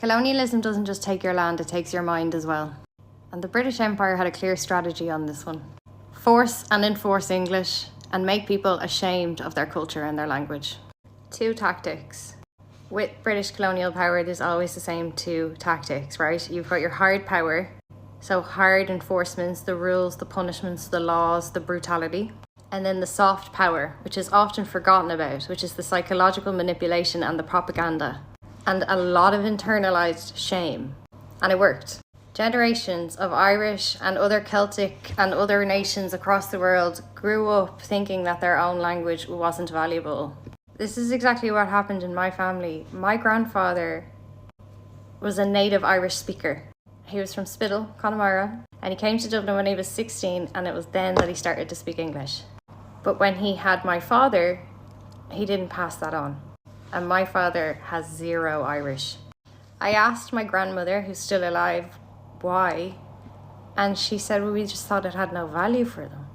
Colonialism doesn't just take your land, it takes your mind as well. And the British Empire had a clear strategy on this one. Force and enforce English and make people ashamed of their culture and their language. 2 tactics. With British colonial power, there's always the same 2 tactics, right? You've got your hard power, so hard enforcements, the rules, the punishments, the laws, the brutality. And then the soft power, which is often forgotten about, which is the psychological manipulation and the propaganda. And a lot of internalized shame. And it worked. Generations of Irish and other Celtic and other nations across the world grew up thinking that their own language wasn't valuable. This is exactly what happened in my family. My grandfather was a native Irish speaker. He was from Spittal, Connemara, and he came to Dublin when he was 16, and it was then that he started to speak English. But when he had my father, he didn't pass that on. And my father has 0 Irish. I asked my grandmother, who's still alive, why, and she said, well, we just thought it had no value for them.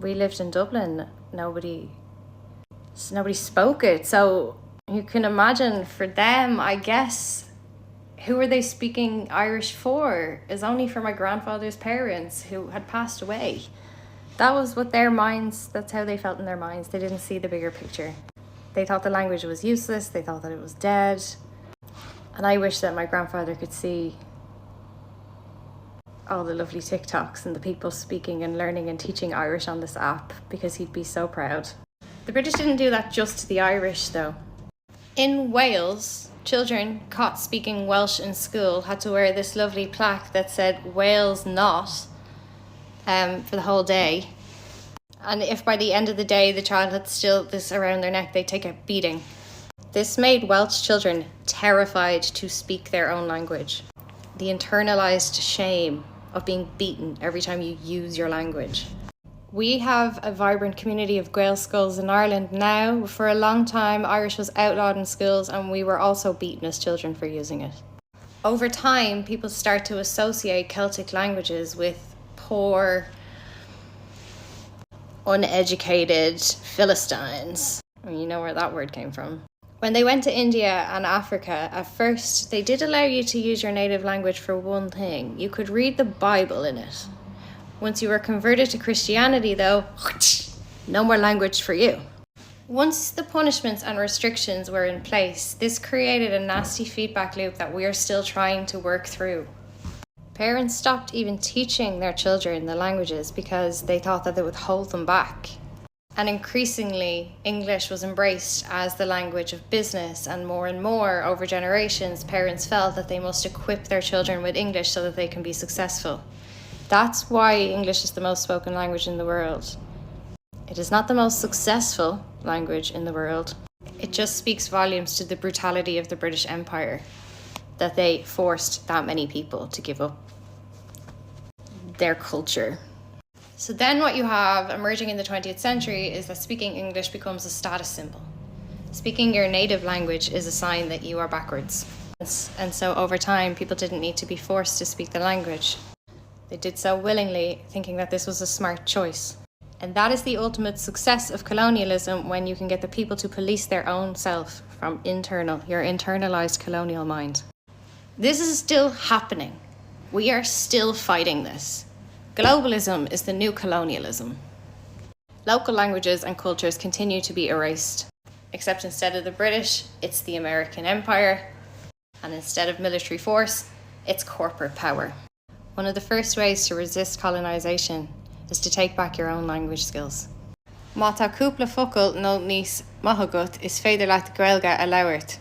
We lived in Dublin, nobody spoke it, so you can imagine for them, I guess, who were they speaking Irish for? Is only for my grandfather's parents who had passed away. That was what their minds, that's how they felt in their minds. They didn't see the bigger picture. They thought the language was useless, they thought that it was dead. And I wish that my grandfather could see all the lovely TikToks and the people speaking and learning and teaching Irish on this app, because he'd be so proud. The British didn't do that just to the Irish though. In Wales, children caught speaking Welsh in school had to wear this lovely plaque that said Wales not for the whole day. And if by the end of the day the child had still this around their neck, they'd take a beating. This made Welsh children terrified to speak their own language. The internalized shame of being beaten every time you use your language. We have a vibrant community of Gael schools in Ireland now. For a long time, Irish was outlawed in schools, and we were also beaten as children for using it. Over time, people start to associate Celtic languages with poor, uneducated Philistines. You know where that word came from. When they went to India and Africa, at first, they did allow you to use your native language for one thing. You could read the Bible in it. Once you were converted to Christianity, though, no more language for you. Once the punishments and restrictions were in place, this created a nasty feedback loop that we are still trying to work through. Parents stopped even teaching their children the languages because they thought that it would hold them back. And increasingly, English was embraced as the language of business, and more over generations, parents felt that they must equip their children with English so that they can be successful. That's why English is the most spoken language in the world. It is not the most successful language in the world. It just speaks volumes to the brutality of the British Empire, that they forced that many people to give up their culture. So then what you have emerging in the 20th century is that speaking English becomes a status symbol. Speaking your native language is a sign that you are backwards. And so over time, people didn't need to be forced to speak the language. They did so willingly, thinking that this was a smart choice. And that is the ultimate success of colonialism, when you can get the people to police their own self from your internalized colonial mind. This is still happening. We are still fighting this. Globalism is the new colonialism. Local languages and cultures continue to be erased, except instead of the British, it's the American Empire, and instead of military force, it's corporate power. One of the first ways to resist colonization is to take back your own language skills. Má tá cúpla focal nó níos maithagat is féidir leat Gaeilge a labhairt.